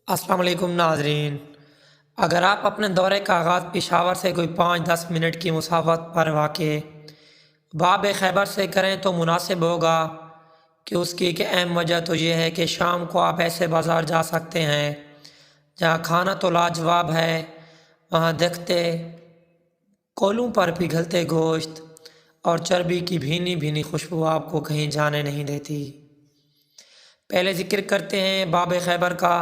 السلام علیکم ناظرین، اگر آپ اپنے دورے کا آغاز پشاور سے کوئی 5-10 منٹ کی مسافت پر واقع باب خیبر سے کریں تو مناسب ہوگا کہ اس کی ایک اہم وجہ تو یہ ہے کہ شام کو آپ ایسے بازار جا سکتے ہیں جہاں کھانا تو لاجواب ہے، وہاں دکھتے کولوں پر پگھلتے گوشت اور چربی کی بھینی بھینی خوشبو آپ کو کہیں جانے نہیں دیتی۔ پہلے ذکر کرتے ہیں باب خیبر کا،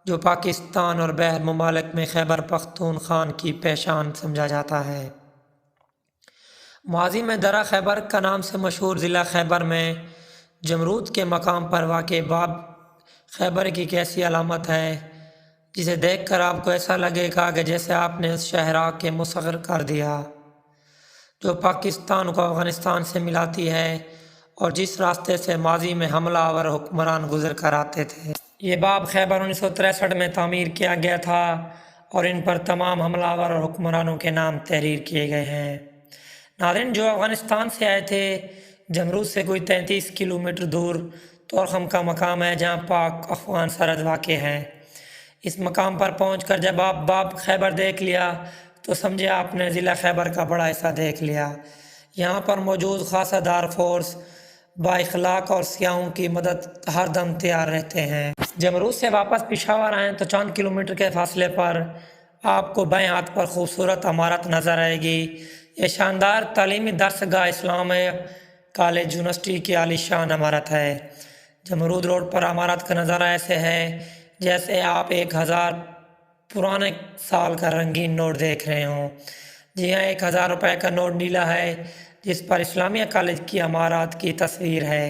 جو پاکستان اور بحر ممالک میں خیبر پختونخوا کی پہچان سمجھا جاتا ہے۔ ماضی میں درہ خیبر کا نام سے مشہور ضلع خیبر میں جمرود کے مقام پر واقع باب خیبر کی ایک ایسی علامت ہے جسے دیکھ کر آپ کو ایسا لگے گا کہ جیسے آپ نے اس شہرا کے مصغر کر دیا، جو پاکستان کو افغانستان سے ملاتی ہے اور جس راستے سے ماضی میں حملہ آور حکمران گزر کر آتے تھے۔ یہ باب خیبر 1963 میں تعمیر کیا گیا تھا اور ان پر تمام حملہ آور اور حکمرانوں کے نام تحریر کیے گئے ہیں۔ ناظرین، جو افغانستان سے آئے تھے، جمرود سے کوئی 33 کلومیٹر دور تورخم کا مقام ہے جہاں پاک افغان سرحد واقع ہے۔ اس مقام پر پہنچ کر جب آپ باب خیبر دیکھ لیا تو سمجھے آپ نے ضلع خیبر کا بڑا حصہ دیکھ لیا۔ یہاں پر موجود خاصہ دار فورس با اخلاق اور سیاحوں کی مدد ہر دم تیار رہتے ہیں۔ جمرود سے واپس پشاور آئیں تو چند کلومیٹر کے فاصلے پر آپ کو بائیں ہاتھ پر خوبصورت عمارت نظر آئے گی۔ یہ شاندار تعلیمی درسگاہ اسلامیہ کالج یونیورسٹی کی عالی شان عمارت ہے۔ جمرود روڈ پر عمارت کا نظارہ ایسے ہے جیسے آپ 1000 پرانے سال کا رنگین نوٹ دیکھ رہے ہوں۔ جی ہاں، 1000 روپے کا نوٹ نیلا ہے جس پر اسلامیہ کالج کی عمارات کی تصویر ہے،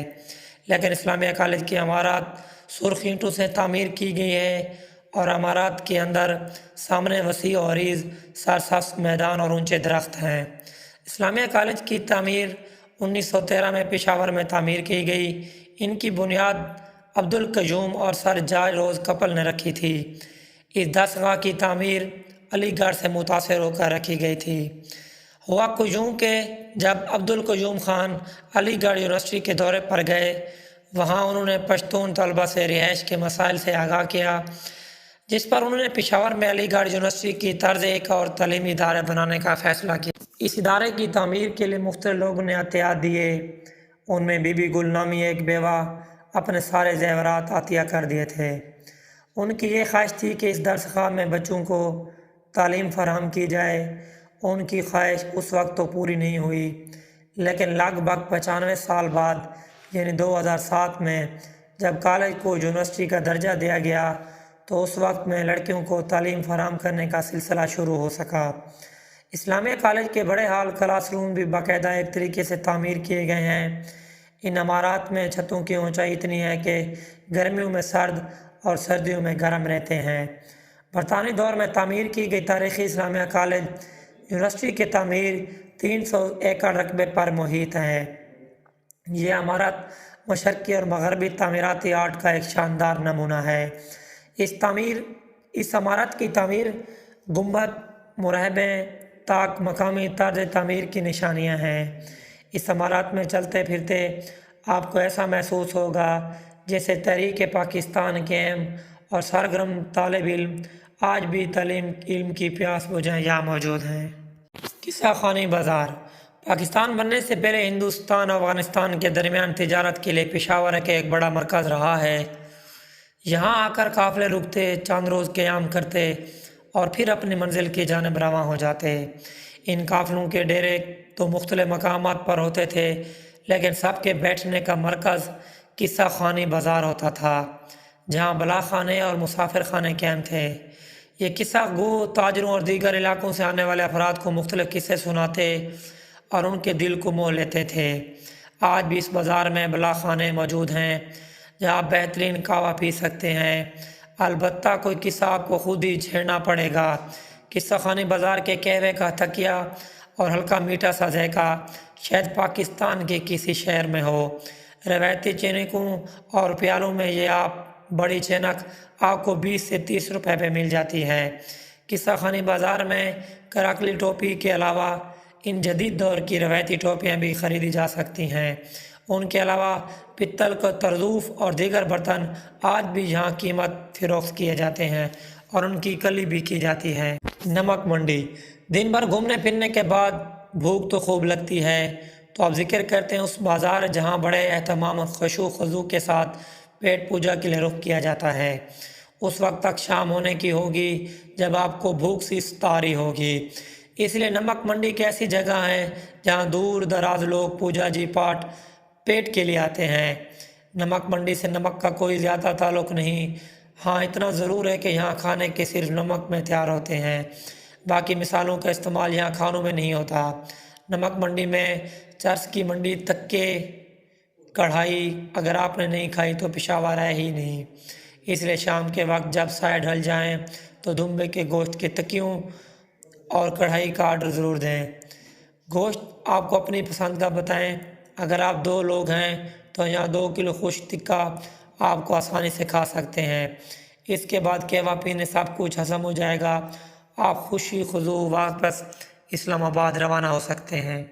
لیکن اسلامیہ کالج کی عمارات سرخ اینٹوں سے تعمیر کی گئی ہے اور عمارات کے اندر سامنے وسیع و عریض سرسبز میدان اور اونچے درخت ہیں۔ اسلامیہ کالج کی تعمیر 1913 میں پشاور میں تعمیر کی گئی۔ ان کی بنیاد عبدالقیوم اور سر جارج روز کپل نے رکھی تھی۔ اس درسگاہ کی تعمیر علی گڑھ سے متاثر ہو کر رکھی گئی تھی۔ ہوا یوں کہ جب عبدالقیوم خان علی گڑھ یونیورسٹی کے دورے پر گئے، وہاں انہوں نے پشتون طلبہ سے رہائش کے مسائل سے آگاہ کیا، جس پر انہوں نے پشاور میں علی گڑھ یونیورسٹی کی طرز ایک اور تعلیمی ادارے بنانے کا فیصلہ کیا۔ اس ادارے کی تعمیر کے لیے مختلف لوگوں نے عطیات دیے۔ ان میں بی بی گل نامی ایک بیوہ اپنے سارے زیورات عطیہ کر دیے تھے۔ ان کی یہ خواہش تھی کہ اس درسگاہ میں بچوں کو تعلیم فراہم کی جائے۔ ان کی خواہش اس وقت تو پوری نہیں ہوئی، لیکن لگ بھگ 95 سال بعد یعنی 2007 میں جب کالج کو یونیورسٹی کا درجہ دیا گیا تو اس وقت میں لڑکیوں کو تعلیم فراہم کرنے کا سلسلہ شروع ہو سکا۔ اسلامیہ کالج کے بڑے ہال کلاس روم بھی باقاعدہ ایک طریقے سے تعمیر کیے گئے ہیں۔ ان عمارات میں چھتوں کی اونچائی اتنی ہے کہ گرمیوں میں سرد اور سردیوں میں گرم رہتے ہیں۔ برطانوی دور میں تعمیر کی گئی تاریخی اسلامیہ کالج یونیورسٹی کی تعمیر 300 ایکڑ رقبے پر محیط ہے۔ یہ عمارت مشرقی اور مغربی تعمیراتی آرٹ کا ایک شاندار نمونہ ہے۔ اس عمارت کی تعمیر، گنبد، مرحبیں، طاق مقامی طرز تعمیر کی نشانیاں ہیں۔ اس عمارت میں چلتے پھرتے آپ کو ایسا محسوس ہوگا جیسے تحریک پاکستان کے اہم اور سرگرم طالب علم آج بھی تعلیم علم کی پیاس بجھائے یہاں موجود ہیں۔ قصہ خوانی بازار پاکستان بننے سے پہلے ہندوستان اور افغانستان کے درمیان تجارت کے لیے پشاور کا ایک بڑا مرکز رہا ہے۔ یہاں آ کر قافلے رکتے، چند روز قیام کرتے اور پھر اپنی منزل کی جانب رواں ہو جاتے۔ ان قافلوں کے ڈیرے تو مختلف مقامات پر ہوتے تھے، لیکن سب کے بیٹھنے کا مرکز قصہ خوانی بازار ہوتا تھا، جہاں بلا خانے اور مسافر خانے قائم تھے۔ یہ قصہ گو تاجروں اور دیگر علاقوں سے آنے والے افراد کو مختلف قصے سناتے اور ان کے دل کو مو لیتے تھے۔ آج بھی اس بازار میں بلا خانے موجود ہیں جہاں آپ بہترین قہوہ پی سکتے ہیں، البتہ کوئی قصہ آپ کو خود ہی چھیڑنا پڑے گا۔ قصہ خوانی بازار کے قہوے کا تکیہ اور ہلکا میٹھا سا ذائقہ شاید پاکستان کے کسی شہر میں ہو۔ روایتی چینکوں اور پیالوں میں یہ بڑی چینک آپ کو 20 سے 30 روپے پہ مل جاتی ہے۔ قصہ خوانی بازار میں کراکلی ٹوپی کے علاوہ ان جدید دور کی روایتی ٹوپیاں بھی خریدی جا سکتی ہیں ان کے علاوہ پتل کا ترزوف اور دیگر برتن آج بھی یہاں قیمت فروخت کیے جاتے ہیں اور ان کی کلی بھی کی جاتی ہے۔ نمک منڈی۔ دن بھر گھومنے پھرنے کے بعد بھوک تو خوب لگتی ہے، تو اب ذکر کرتے ہیں اس بازار جہاں بڑے اہتمام اور خشوع و خضوع کے ساتھ پیٹ پوجا کے لیے رخ کیا جاتا ہے۔ اس وقت تک شام ہونے کی ہوگی جب آپ کو بھوک سی ستاری ہوگی، اس لیے نمک منڈی ایک ایسی جگہ ہے جہاں دور دراز لوگ پوجا جی پاٹ پیٹ کے لیے آتے ہیں۔ نمک منڈی سے نمک کا کوئی زیادہ تعلق نہیں، ہاں اتنا ضرور ہے کہ یہاں کھانے کے صرف نمک میں تیار ہوتے ہیں، باقی مثالوں کا استعمال یہاں کھانوں میں نہیں ہوتا۔ نمک منڈی میں چرس کی منڈی تکے کڑھائی اگر آپ نے نہیں کھائی تو پشاور ہے ہی نہیں، اس لیے شام کے وقت جب سائے ڈھل جائیں تو دمبے کے گوشت کے تکیوں اور کڑھائی کا آرڈر ضرور دیں۔ گوشت آپ کو اپنی پسند کا بتائیں، اگر آپ 2 لوگ ہیں تو یہاں 2 کلو خشک ٹکا آپ کو آسانی سے کھا سکتے ہیں۔ اس کے بعد کہوا پینے سب کچھ ہضم ہو جائے گا، آپ خوشی خضوع واپس اسلام آباد روانہ ہو سکتے ہیں۔